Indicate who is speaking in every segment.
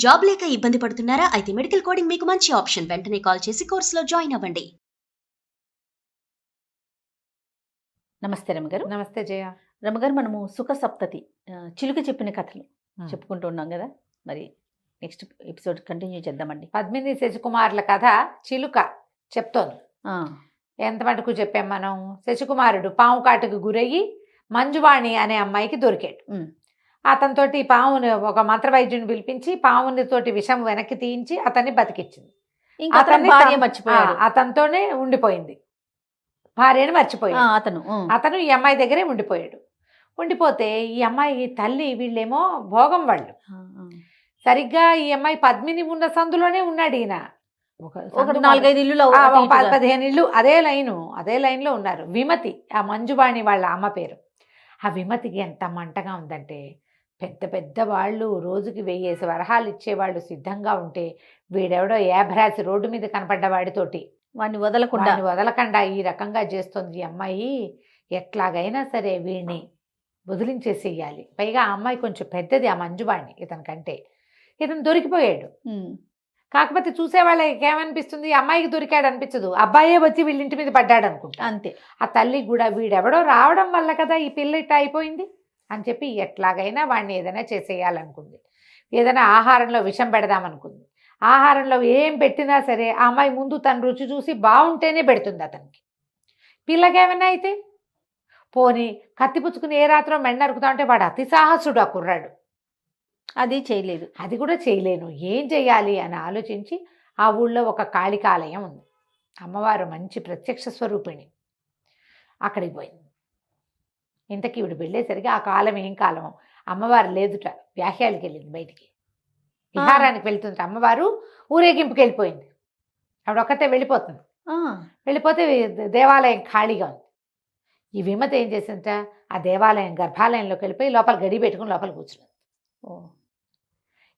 Speaker 1: Job లేక ఇబ్బంది పడుతున్నారా? అయితే మెడికల్ కోడింగ్ మీకు మంచి ఆప్షన్. వెంటనే కాల్ చేసి కోర్సులో జాయిన్ అవ్వండి.
Speaker 2: నమస్తే రమగారు.
Speaker 3: నమస్తే జయ.
Speaker 2: రమగారు, మనము సుఖ సప్తతి చిలుక చెప్పిన కథలు చెప్పుకుంటూ ఉన్నాం కదా. మరి నెక్స్ట్ ఎపిసోడ్ కంటిన్యూ చేద్దామండి.
Speaker 3: పద్మిని శశికుమారుల కథ చిలుక చెప్తోంది. ఎంత మటుకు చెప్పాం మనం. శశికుమారుడు పాము కాటుకు గురయ్యి మంజువాణి అనే అమ్మాయికి దొరికాడు. అతనితోటి పాముని ఒక మంత్రవైద్యుని పిలిపించి పామునితోటి విషం వెనక్కి తీయించి అతన్ని బతికిచ్చింది. అతనితోనే ఉండిపోయింది. భార్యని మర్చిపోయాడు. అతను ఈ అమ్మాయి దగ్గరే ఉండిపోయాడు. ఉండిపోతే ఈ అమ్మాయి తల్లి వీళ్ళేమో భోగం వాళ్ళు. సరిగ్గా ఈ అమ్మాయి పద్మిని ఉన్న సందులోనే ఉన్నాడు ఈయన.
Speaker 2: ఒక 4-5 ఇల్లు
Speaker 3: 15 ఇల్లు అదే లైన్లో ఉన్నారు. విమతి, ఆ మంజువాణి వాళ్ళ అమ్మ పేరు. ఆ విమతికి ఎంత మంటగా ఉందంటే, పెద్ద పెద్ద వాళ్ళు రోజుకి 1000 వరహాలు ఇచ్చేవాళ్ళు సిద్ధంగా ఉంటే వీడెవడో ఏభరాసి రోడ్డు మీద కనపడ్డ వాడితోటి
Speaker 2: వాడిని
Speaker 3: వదలకుండా ఈ రకంగా చేస్తుంది ఈ అమ్మాయి. ఎట్లాగైనా సరే వీడిని వదిలించేసేయాలి. పైగా ఆ అమ్మాయి కొంచెం పెద్దది, ఆ మంజువాణి ఇతనికంటే. ఇతను దొరికిపోయాడు. కాకపోతే చూసేవాళ్ళకి ఏమనిపిస్తుంది, అమ్మాయికి దొరికాడు అనిపించదు, అబ్బాయే వచ్చి వీళ్ళింటి మీద పడ్డాడు అనుకుంటా.
Speaker 2: అంతే.
Speaker 3: ఆ తల్లి కూడా వీడెవడో రావడం వల్ల కదా ఈ పిల్ల ఇట్ట అయిపోయింది అని చెప్పి ఎట్లాగైనా వాడిని ఏదైనా చేసేయాలనుకుంది. ఏదైనా ఆహారంలో విషం పెడదామనుకుంది. ఆహారంలో ఏం పెట్టినా సరే ఆ అమ్మాయి ముందు తన రుచి చూసి బాగుంటేనే పెడుతుంది అతనికి. పిల్లకేమైనా అయితే పోనీ కత్తి పుచ్చుకుని ఏ రాత్రో మెండ నరుకుతా ఉంటే వాడు అతి సాహసుడు ఆ కుర్రాడు. అది కూడా చేయలేను, ఏం చెయ్యాలి అని ఆలోచించి ఆ ఊళ్ళో ఒక కాళికాలయం ఉంది. అమ్మవారు మంచి ప్రత్యక్ష స్వరూపిణి. అక్కడికి పోయింది. ఇంతకీ ఇవిడు వెళ్ళేసరికి ఆ కాలం ఏం కాలమో అమ్మవారు లేదుట, వ్యాహ్యాలకి వెళ్ళింది, బయటికి విహారానికి వెళ్తుంది. అమ్మవారు ఊరేగింపుకి వెళ్ళిపోయింది. ఆవిడ ఒక్కతే వెళ్ళిపోతుంది. వెళ్ళిపోతే దేవాలయం ఖాళీగా ఉంది. ఈ విమత ఏం చేసిందట, ఆ దేవాలయం గర్భాలయంలోకి వెళ్ళిపోయి లోపల గడి పెట్టుకుని లోపల కూర్చుంది.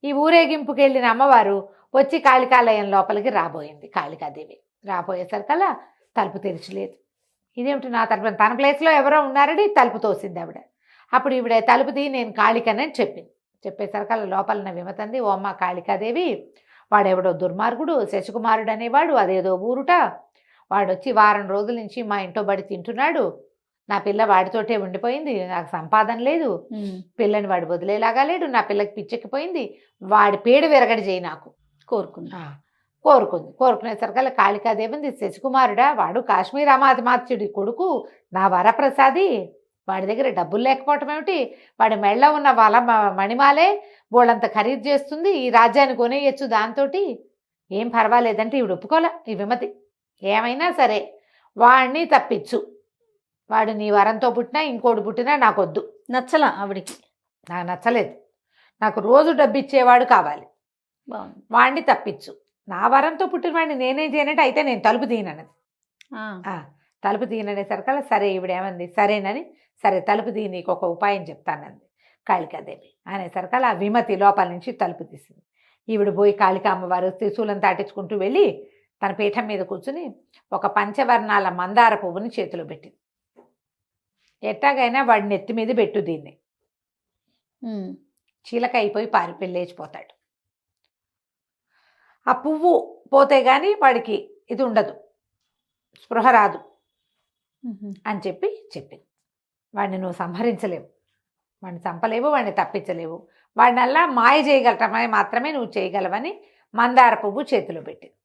Speaker 3: ఈ ఊరేగింపుకి వెళ్ళిన అమ్మవారు వచ్చి కాళికాలయం లోపలికి రాబోయింది. కాళికాదేవి రాబోయేసరికల్లా తలుపు తెరిచలేదు. ఇదేమిటి నా తలుపు, తన ప్లేస్లో ఎవరో ఉన్నారని తలుపు తోసింది ఆవిడ. అప్పుడు ఈవిడ తలుపు తీ నేను కాళికనని చెప్పింది. చెప్పేసరికల్లా లోపలన్న విమతంది, ఓ అమ్మ కాళికాదేవి, వాడెవడో దుర్మార్గుడు శశికుమారుడు అనేవాడు, అదేదో ఊరుట, వాడొచ్చి వారం రోజుల నుంచి మా ఇంట్లో బడి తింటున్నాడు. నా పిల్ల వాడితోటే ఉండిపోయింది, నాకు సంపాదన లేదు, పిల్లని వాడు వదిలేలాగా లేడు, నా పిల్లకి పిచ్చెక్కిపోయింది, వాడి పేడు విరగడి చేయి నాకు కోరుకునేసరికల్లా కాళికాదేవింది, శశికుమారుడా, వాడు కాశ్మీర్ అమాతిమాత్యుడి కొడుకు, నా వరప్రసాది, వాడి దగ్గర డబ్బులు లేకపోవటం ఏమిటి, వాడి మెళ్ళ ఉన్న మణిమాలే బోళ్ళంత ఖరీదు చేస్తుంది, ఈ రాజ్యాన్ని కొనేయచ్చు దాంతో, ఏం పర్వాలేదంటే ఈవిడ ఒప్పుకోలే. ఈ విమతి ఏమైనా సరే వాడిని తప్పించు, వాడు నీ వరంతో పుట్టినా ఇంకోటి పుట్టినా నాకొద్దు.
Speaker 2: నచ్చలా ఆవిడికి,
Speaker 3: నాకు నచ్చలేదు, నాకు రోజు డబ్బు ఇచ్చేవాడు కావాలి, వాడిని తప్పించు, నా వరంతో పుట్టిన వాడిని నేనేం చేయనంటే అయితే నేను తలుపు తీయనన్నది. తలుపు తీయననేసరికల్లా సరే ఈవిడేమంది, సరేనని, సరే తలుపు తీయి, నీకు ఒక ఉపాయం చెప్తానంది కాళికాదేవి అనేసరికల్లా ఆ విమతి లోపల నుంచి తలుపు తీసింది. ఈవిడ పోయి కాళికా అమ్మవారు త్రిశూలం దాటించుకుంటూ వెళ్ళి తన పీఠం మీద కూర్చుని ఒక పంచవర్ణాల మందార పువ్వుని చేతిలో పెట్టింది. ఎట్టాగైనా వాడిని ఎత్తి మీద పెట్టు, దీన్ని చీలక అయిపోయి లేచిపోతాడు. ఆ పువ్వు పోతే గాని వాడికి ఇది ఉండదు, స్పృహ రాదు అని చెప్పింది. వాడిని నువ్వు సంహరించలేవు, వాడిని చంపలేవు, వాడిని తప్పించలేవు, వాడినల్లా మాయ చేయగలటమని మాత్రమే నువ్వు చేయగలవని మందార పువ్వు చేతిలో పెట్టింది.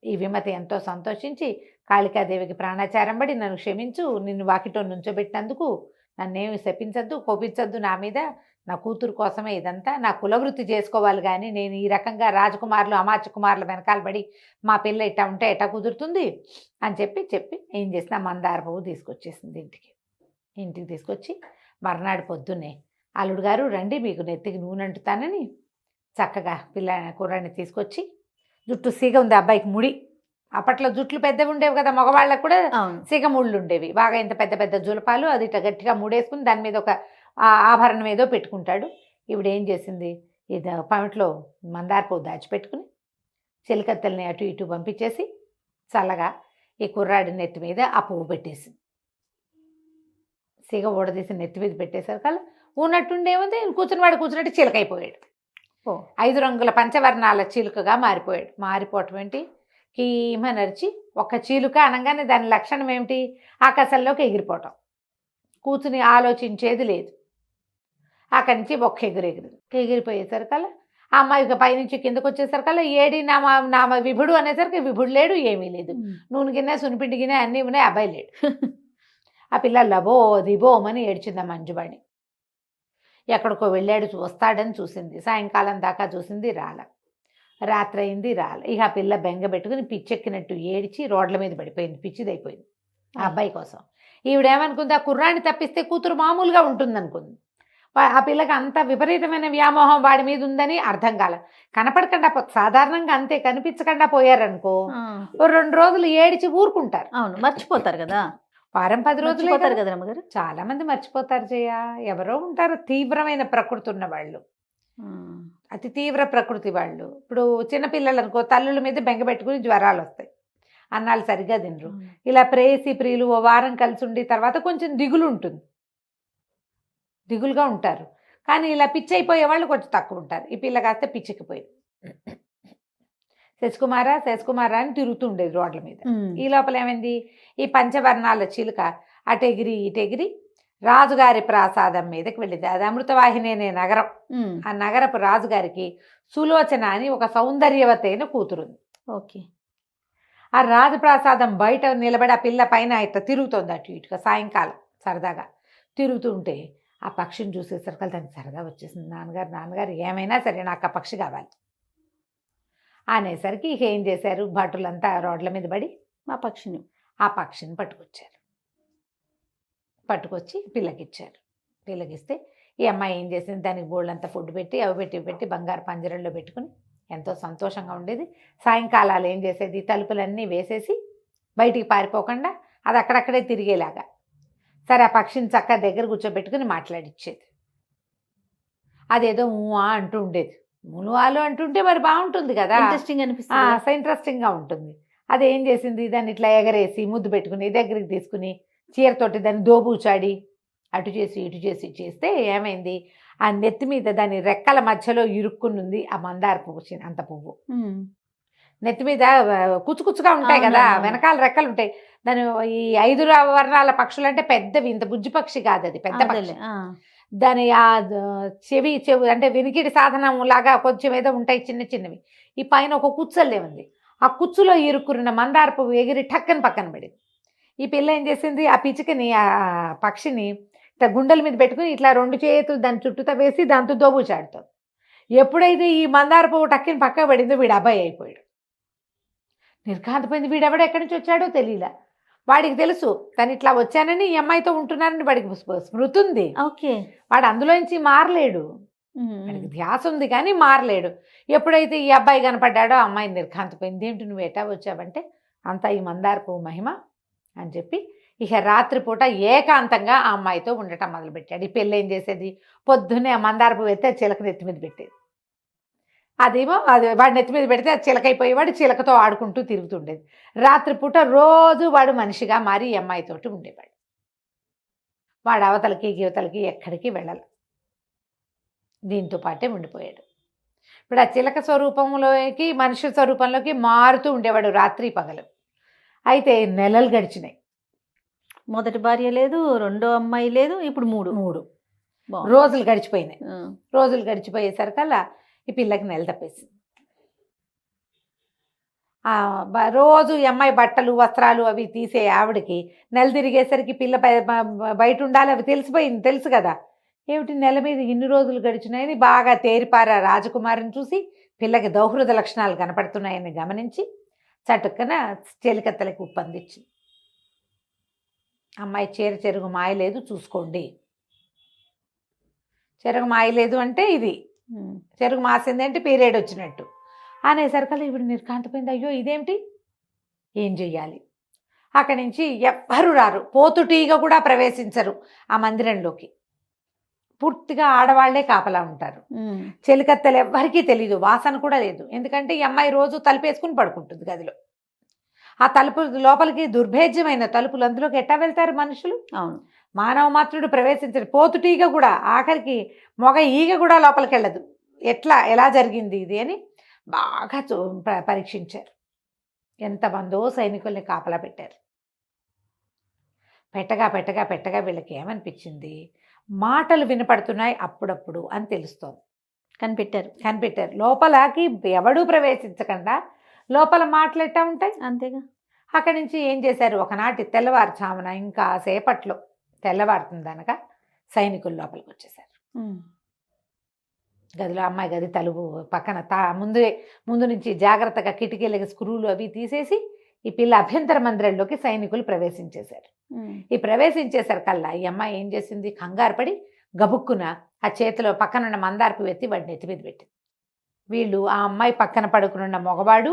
Speaker 3: ఈ విమతి ఎంతో సంతోషించి కాళికాదేవికి ప్రాణాచారం పడి, నన్ను క్షమించు, నిన్ను వాకిటో నుంచోబెట్టినందుకు నన్నేమి శపించద్దు, కోపించద్దు నా మీద, నా కూతురు కోసమే ఇదంతా, నా కులవృత్తి చేసుకోవాలి, కానీ నేను ఈ రకంగా రాజకుమారులు అమాత్య కుమారుల వెనకాల పడి మా పిల్ల ఇట్టా ఉంటే ఎట్టా కుదురుతుంది అని చెప్పి ఏం చేసిన మందార పువ్వు తీసుకొచ్చేసింది. ఇంటికి తీసుకొచ్చి మర్నాడు పొద్దున్నే అల్లుడు గారు రండి, మీకు నెత్తికి నూనె అంటుతానని చక్కగా కుర్రాన్ని తీసుకొచ్చి, జుట్టు సీగ ఉంది అబ్బాయికి, ముడి, అప్పట్లో జుట్లు పెద్దవి ఉండేవి కదా, మగవాళ్ళకు కూడా సీగ ముళ్ళు ఉండేవి బాగా, ఇంత పెద్ద పెద్ద జులపాలు, అది ఇట్లా గట్టిగా ముడేసుకుని దాని మీద ఒక ఆభరణం ఏదో పెట్టుకుంటాడు. ఇప్పుడు ఏం చేసింది, ఇది పమిట్లో మందార పువ్వు దాచిపెట్టుకుని చిలకత్తెల్ని అటు ఇటు పంపించేసి చల్లగా ఈ కుర్రాడి నెత్తి మీద ఆ పువ్వు పెట్టేసింది. సిగ ఊడదీసి నెత్తి మీద పెట్టేసరికల్లా ఉన్నట్టుండేముంది, కూర్చున్నవాడు కూర్చున్నట్టు చిలకైపోయాడు.
Speaker 2: ఓ
Speaker 3: 5 రంగుల పంచవర్ణాల చిలుకగా మారిపోయాడు. మారిపోవటం ఏంటి, కీమనరిచి ఒక చిలుక అనగానే దాని లక్షణం ఏమిటి, ఆకాశంలోకి ఎగిరిపోవటం, కూర్చుని ఆలోచించేది లేదు. అక్కడి నుంచి ఒక్క ఎగిరిపోయేసరికల్లా ఆ అమ్మాయి పైనుంచి కిందకు వచ్చేసరికల్లా ఏడి నామ విభుడు అనేసరికి విభుడు లేడు, ఏమీ లేదు. నూనె గిన్నె సునిపిండి గిన్నె అన్నీ ఉన్నాయి, అబ్బాయి లేడు. ఆ పిల్ల లబో దిబోమని ఏడ్చింది మంజువాణి. ఎక్కడికో వెళ్ళాడు, వస్తాడని చూసింది. సాయంకాలం దాకా చూసింది, రాల. రాత్రి అయింది, రాల. ఇక ఆ పిల్ల బెంగ పెట్టుకుని పిచ్చెక్కినట్టు ఏడ్చి రోడ్ల మీద పడిపోయింది, పిచ్చిదైపోయింది ఆ అబ్బాయి కోసం. ఈవిడేమనుకుంది, ఆ కుర్రాన్ని తప్పిస్తే కూతురు మామూలుగా ఉంటుందనుకుంది. ఆ పిల్లకి అంత విపరీతమైన వ్యామోహం వాడి మీద ఉందని అర్థం కాల. కనపడకుండా సాధారణంగా అంతే, కనిపించకుండా పోయారనుకో 2 రోజులు ఏడిచి ఊరుకుంటారు.
Speaker 2: అవును, మర్చిపోతారు కదా,
Speaker 3: వారం 10 రోజులు
Speaker 2: పోతారు కదా అమ్మగారు.
Speaker 3: చాలా మంది మర్చిపోతారు జయ. ఎవరో ఉంటారు తీవ్రమైన ప్రకృతి ఉన్న వాళ్ళు, అతి తీవ్ర ప్రకృతి వాళ్ళు. ఇప్పుడు చిన్నపిల్లలు అనుకో, తల్లుల మీద బెంగ పెట్టుకుని జ్వరాలు వస్తాయి, అన్నాళ్ళు సరిగ్గా తినరు. ఇలా ప్రేయసి ప్రియులు ఓ వారం కలిసి ఉండి తర్వాత కొంచెం దిగులు ఉంటుంది, దిగులుగా ఉంటారు. కానీ ఇలా పిచ్చి అయిపోయే వాళ్ళు కొంచెం తక్కువ ఉంటారు. ఈ పిల్ల కాస్తే పిచ్చికిపోయింది. శశికుమారా అని తిరుగుతుండేది రోడ్ల మీద. ఈ లోపల ఏమైంది, ఈ పంచవర్ణాల చిలుక అటెగిరి ఇటెగిరి రాజుగారి ప్రాసాదం మీదకి వెళ్ళింది. అది అమృతవాహిని అనే నగరం. ఆ నగరపు రాజుగారికి సులోచన అని ఒక సౌందర్యవతైన కూతురుంది.
Speaker 2: ఓకే.
Speaker 3: ఆ రాజప్రాసాదం బయట నిలబడి ఆ పిల్ల పైన ఇట్లా తిరుగుతోంది అటు ఇటుగా. సాయంకాలం సరదాగా తిరుగుతుంటే ఆ పక్షిని చూసేసరికి దానికి సరదా వచ్చేసింది. నాన్నగారు ఏమైనా సరే నాకు ఆ పక్షి కావాలి అనేసరికి ఇక ఏం చేశారు, భటులంతా రోడ్ల మీద పడి ఆ పక్షిని పట్టుకొచ్చి పిల్లకిచ్చారు. పిల్లకిస్తే ఈ అమ్మాయి ఏం చేసింది, దానికి బోళ్ళంతా ఫుడ్ పెట్టి అవి పెట్టి బంగారు పంజరంలో పెట్టుకుని ఎంతో సంతోషంగా ఉండేది. సాయంకాలాలు ఏం చేసేది, తలుపులన్నీ వేసేసి బయటికి పారిపోకుండా అది అక్కడక్కడే తిరిగేలాగా సరే ఆ పక్షిని చక్కగా దగ్గర కూర్చోబెట్టుకుని మాట్లాడిచ్చేది. అదేదో ఊహా అంటూ ఉండేది. మునువాలు అంటుంటే మరి బాగుంటుంది కదా,
Speaker 2: ఇంట్రెస్టింగ్ అనిపిస్తుంది,
Speaker 3: ఇంట్రెస్టింగ్గా ఉంటుంది. అదేం చేసింది, దాన్ని ఇట్లా ఎగరేసి ముద్దు పెట్టుకుని దగ్గరికి తీసుకుని చీరతోటి దాన్ని దోబూచాడి అటు చేసి ఇటు చేసి చేస్తే ఏమైంది, ఆ నెత్తి మీద దాని రెక్కల మధ్యలో ఇరుక్కునుంది ఆ మందార పువ్వు. అంత పువ్వు నెత్తి మీద కుచ్చుకుచ్చుగా ఉంటాయి కదా, వెనకాల రెక్కలు ఉంటాయి. దాని ఈ 5 వర్ణాల పక్షులు అంటే పెద్దవి, ఇంత బుజ్జి పక్షి కాదు అది, పెద్ద పక్షి. దాని ఆ చెవి అంటే వినికిడి సాధనం లాగా కొంచెం ఏదో ఉంటాయి చిన్న చిన్నవి. ఈ పైన ఒక కుచ్చల్లే ఉంది, ఆ కుచ్చులో ఇరుక్కున్న మందార పువ్వు ఎగిరి టక్కని పక్కన పడింది. ఈ పిల్ల ఏం చేసింది, ఆ పిచ్చికని ఆ పక్షిని ఇట్లా గుండెల మీద పెట్టుకుని ఇట్లా 2 చేతులు దాని చుట్టూతో వేసి దాంతో దోబూచాడుతుంది. ఎప్పుడైతే ఈ మందార పువ్వు టక్కని పక్క పడిందో వీడు అబ్బాయి అయిపోయాడు. నిర్ఘాంతపోయింది. వీడెవడ ఎక్కడి నుంచి వచ్చాడో తెలియలా. వాడికి తెలుసు తను ఇట్లా వచ్చానని ఈ అమ్మాయితో ఉంటున్నానని వాడికి స్మృతి ఉంది.
Speaker 2: ఓకే.
Speaker 3: వాడు అందులోంచి మారలేడు, వాడికి ధ్యాస ఉంది కానీ మారలేడు. ఎప్పుడైతే ఈ అబ్బాయి కనపడ్డాడో అమ్మాయి నిర్ఘాంతపోయింది. ఏంటి నువ్వు ఎటా వచ్చావంటే అంతా ఈ మందార పువ్వు మహిమ అని చెప్పి ఇక రాత్రిపూట ఏకాంతంగా ఆ అమ్మాయితో ఉండటం మొదలుపెట్టాడు. ఈ పెళ్ళి ఏం చేసేది, పొద్దున్నే ఆ మందార పువ్వు ఎత్తే చిలక నెత్తి మీద పెట్టేది. అదేమో అది వాడి నెత్తి మీద పెడితే అది చిలకైపోయేవాడు, చిలకతో ఆడుకుంటూ తిరుగుతుండేది. రాత్రిపూట రోజు వాడు మనిషిగా మారి ఈ అమ్మాయితోటి ఉండేవాడు. వాడు అవతలకి యువతలకి ఎక్కడికి వెళ్ళాలి, దీంతో పాటే ఉండిపోయాడు. ఇప్పుడు ఆ చిలక స్వరూపంలోకి మనిషి స్వరూపంలోకి మారుతూ ఉండేవాడు రాత్రి పగలు. అయితే నెలలు గడిచినాయి.
Speaker 2: మొదటి భార్య లేదు, రెండో అమ్మాయి లేదు, ఇప్పుడు 3
Speaker 3: రోజులు గడిచిపోయినాయి. రోజులు గడిచిపోయేసరికల్లా ఈ పిల్లకి నెల తప్పేసింది. రోజు ఈ అమ్మాయి బట్టలు వస్త్రాలు అవి తీసే ఆవిడకి నెల తిరిగేసరికి పిల్ల బయట ఉండాలి అవి తెలిసిపోయింది, తెలుసు కదా. ఏమిటి నెల మీద ఇన్ని రోజులు గడిచినాయని బాగా తేరిపార రాజకుమారిని చూసి పిల్లకి దౌహృద లక్షణాలు కనపడుతున్నాయని గమనించి చటుక్కన చెలికత్తలకి ఉప్పందించింది. అమ్మాయి చెరుగు మాయలేదు చూసుకోండి. చెరుగు మాయలేదు అంటే ఇది, చెరుగు మాసింది అంటే పీరియడ్ వచ్చినట్టు అనేసరికల్లా ఇప్పుడు నిర్కాంతపోయింది. అయ్యో ఇదేమిటి, ఏం చెయ్యాలి. అక్కడి నుంచి ఎవ్వరు రారు, పోతుటీగా కూడా ప్రవేశించరు ఆ మందిరంలోకి. పూర్తిగా ఆడవాళ్లే కాపలా ఉంటారు. చెలికత్తెలు ఎవ్వరికీ తెలీదు, వాసన కూడా లేదు. ఎందుకంటే ఈ అమ్మాయి రోజు తలుపేసుకుని పడుకుంటుంది గదిలో. ఆ తలుపు లోపలికి దుర్భేద్యమైన తలుపులు, అందులోకి ఎట్టా వెళ్తారు మనుషులు.
Speaker 2: అవును,
Speaker 3: మానవ మాత్రుడు ప్రవేశించడు. పోతుటీగ కూడా, ఆఖరికి మొగ ఈగ కూడా లోపలికి వెళ్ళదు. ఎలా జరిగింది ఇది అని బాగా పరీక్షించారు. ఎంతమందో సైనికుల్ని కాపలా పెట్టారు. పెట్టగా వీళ్ళకి ఏమనిపించింది, మాటలు వినపడుతున్నాయి అప్పుడప్పుడు అని తెలుస్తోంది. కనిపెట్టారు. లోపలకి ఎవడూ ప్రవేశించకుండా లోపల మాటలు ఎట్టా ఉంటాయి,
Speaker 2: అంతేగా.
Speaker 3: అక్కడి నుంచి ఏం చేశారు, ఒకనాటి తెల్లవారుజామున ఇంకా సేపట్లో తెల్లవారుతుందనక సైనికులు లోపలికి వచ్చేసారు. గదిలో అమ్మాయి గది తలుపు పక్కన ముందు నుంచి జాగ్రత్తగా కిటికీలకి స్క్రూలు అవి తీసేసి ఈ పిల్ల అభ్యంతర మందిరంలోకి సైనికులు ప్రవేశించేశారు. ప్రవేశించేసరికల్లా ఈ అమ్మాయి ఏం చేసింది, కంగారు పడి గబుక్కున ఆ చేతిలో పక్కనున్న మందార్పు ఎత్తి వాడిని ఎత్తి మీద పెట్టింది. వీళ్ళు ఆ అమ్మాయి పక్కన పడుకునున్న మగవాడు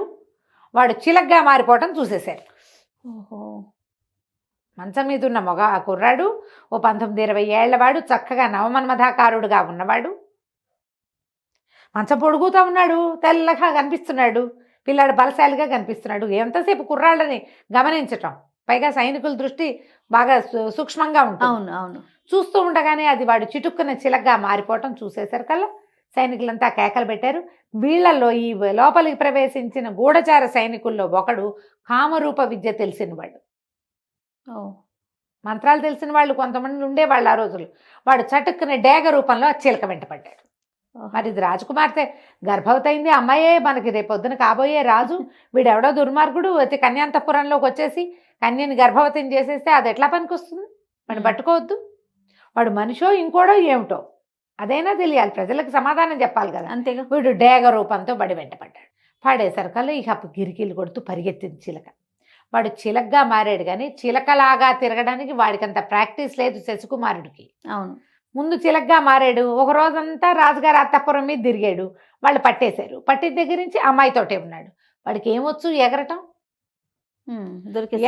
Speaker 3: వాడు చిలగ్గా మారిపోవటం చూసేశారు.
Speaker 2: ఓహో.
Speaker 3: మంచం మీద ఉన్న ఆ కుర్రాడు ఓ 19-20 ఏళ్లవాడు, చక్కగా నవమన్మధాకారుడుగా ఉన్నవాడు, మంచం పొడుగుతూ ఉన్నాడు, తెల్లగా కనిపిస్తున్నాడు, పిల్లాడు బలశాలిగా కనిపిస్తున్నాడు. ఎంతసేపు కుర్రాళ్ళని గమనించటం, పైగా సైనికుల దృష్టి బాగా సూక్ష్మంగా ఉంటుంది.
Speaker 2: అవును.
Speaker 3: చూస్తూ ఉండగానే అది వాడు చిటుక్కున చిలగ్గా మారిపోవటం చూసేసరికల్లా సైనికులంతా కేకలు పెట్టారు. వీళ్లలో ఈ లోపలికి ప్రవేశించిన గూఢచార సైనికుల్లో ఒకడు కామరూప విద్య తెలిసినవాడు, మంత్రాలు తెలిసిన వాళ్ళు కొంతమంది ఉండేవాళ్ళు ఆ రోజులు. వాడు చటుక్కున డేగ రూపంలో చిలక వెంట పడ్డాడు. మరి ఇది రాజకుమార్తె గర్భవతి అయింది, అమ్మాయే మనకి రేపొద్దున కాబోయే రాజు, వీడెవడో దుర్మార్గుడు వచ్చి కన్యాంతపురంలోకి వచ్చేసి కన్యని గర్భవతిని చేసేస్తే అది ఎట్లా పనికొస్తుంది, మనం పట్టుకోవద్దు. వాడు మనిషో ఇంకోడో ఏమిటో అదైనా తెలియాలి, ప్రజలకు సమాధానం చెప్పాలి కదా.
Speaker 2: అంతేగా.
Speaker 3: వీడు డేగ రూపంతో బడి వెంట పడ్డాడు. పడేసరికల్లా ఇక గిరికీలు కొడుతూ పరిగెత్తింది చిలక. వాడు చిలకగా మారాడు, కానీ చిలకలాగా తిరగడానికి వాడికంత ప్రాక్టీస్ లేదు శశికుమారుడికి.
Speaker 2: అవును.
Speaker 3: ముందు చిలకగా మారాడు, ఒక రోజంతా రాజుగారు అత్తపురం మీద తిరిగాడు, వాళ్ళు పట్టేశారు. పట్టిన దగ్గర నుంచి అమ్మాయితోటే ఉన్నాడు. వాడికి ఏమొచ్చు, ఎగరటం.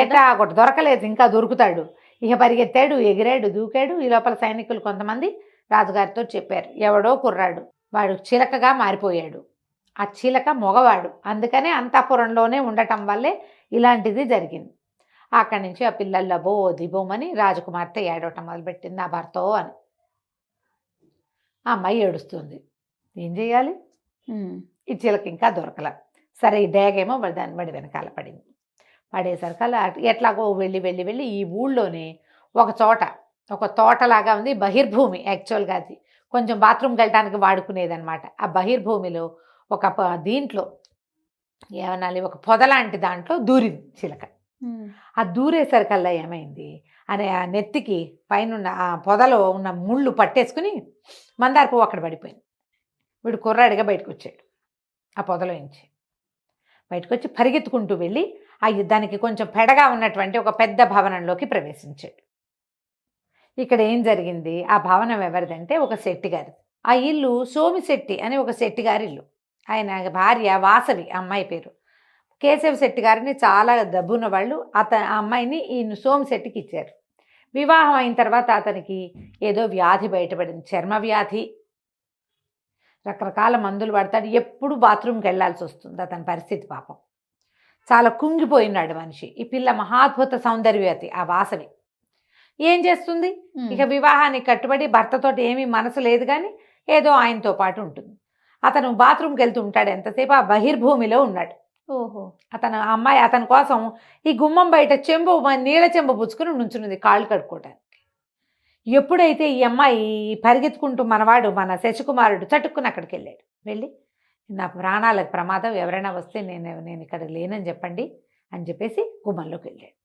Speaker 3: ఏటా ఒకటి దొరకలేదు, ఇంకా దొరుకుతాడు. ఇక పరిగెత్తాడు, ఎగిరాడు, దూకాడు. ఈ లోపల సైనికులు కొంతమంది రాజుగారితో చెప్పారు, ఎవడో కుర్రాడు వాడు చిలకగా మారిపోయాడు, ఆ చిలక మగవాడు, అందుకనే అంతఃపురంలోనే ఉండటం వల్లే ఇలాంటిది జరిగింది. అక్కడి నుంచి ఆ పిల్లల్లో దిబోమని రాజకుమార్తె ఏడవటం మొదలుపెట్టింది, నా భర్తో అని. ఆ అమ్మాయి ఏడుస్తుంది. ఏం చేయాలి, ఈ చిలక ఇంకా దొరకల. సరే ఈ డేగేమో వాడి వెనకాల పడింది. పడేసరికల్లా ఎట్లాగో వెళ్ళి ఈ ఊళ్ళోనే ఒక చోట ఒక తోటలాగా ఉంది, బహిర్భూమి యాక్చువల్గా అది కొంచెం బాత్రూమ్కి వెళ్ళడానికి వాడుకునేదనమాట. ఆ బహిర్భూమిలో ఒక దీంట్లో ఏమనాలి, ఒక పొదలాంటి దాంట్లో దూరింది చిలక. ఆ దూరేసరికల్లా ఏమైంది అని ఆ నెత్తికి పైన ఆ పొదలో ఉన్న ముళ్ళు పట్టేసుకుని మందార పువ్వు అక్కడ పడిపోయింది. వీడు కుర్రాడిగా బయటకు వచ్చాడు. ఆ పొదలో నుంచి బయటకు వచ్చి పరిగెత్తుకుంటూ వెళ్ళి దానికి కొంచెం పెడగా ఉన్నటువంటి ఒక పెద్ద భవనంలోకి ప్రవేశించాడు. ఇక్కడ ఏం జరిగింది, ఆ భవనం ఎవరిదంటే ఒక శెట్టి గారిది. ఆ ఇల్లు సోమిశెట్టి అని ఒక శెట్టి గారి ఇల్లు. ఆయన భార్య వాసవి, అమ్మాయి పేరు. కేశవ శెట్టి గారిని చాలా డబ్బున్న వాళ్ళు ఆ అమ్మాయిని ఈ సోమిశెట్టికి ఇచ్చారు. వివాహం అయిన తర్వాత అతనికి ఏదో వ్యాధి బయటపడింది, చర్మ వ్యాధి. రకరకాల మందులు పడతాడు, ఎప్పుడు బాత్రూమ్కి వెళ్ళాల్సి వస్తుంది. అతని పరిస్థితి పాపం చాలా కుంగిపోయినాడు మనిషి. ఈ పిల్ల మహాద్భుత సౌందర్యవతి ఆ వాసవి. ఏం చేస్తుంది, ఇక వివాహానికి కట్టుబడి భర్తతోటి ఏమీ మనసు లేదు, కానీ ఏదో ఆయనతో పాటు ఉంటుంది. అతను బాత్రూమ్కి వెళ్తూ ఉంటాడు, ఎంతసేపు ఆ బహిర్భూమిలో ఉన్నాడు.
Speaker 2: ఓహో.
Speaker 3: అమ్మాయి అతని కోసం ఈ గుమ్మం బయట నీళ్ళ చెంబు పుచ్చుకుని నుంచున్నది కాళ్ళు కడుక్కోవడానికి. ఎప్పుడైతే ఈ అమ్మాయి పరిగెత్తుకుంటూ మన శశికుమారుడు చటుక్కుని అక్కడికి వెళ్ళాడు. వెళ్ళి నా ప్రాణాలకు ప్రమాదం, ఎవరైనా వస్తే నేను ఇక్కడ లేనని చెప్పండి అని చెప్పేసి గుమ్మంలోకి వెళ్ళాడు.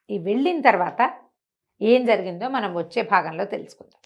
Speaker 3: ఈ వెళ్ళిన తర్వాత ఏం జరిగిందో మనం వచ్చే భాగంలో తెలుసుకుందాం.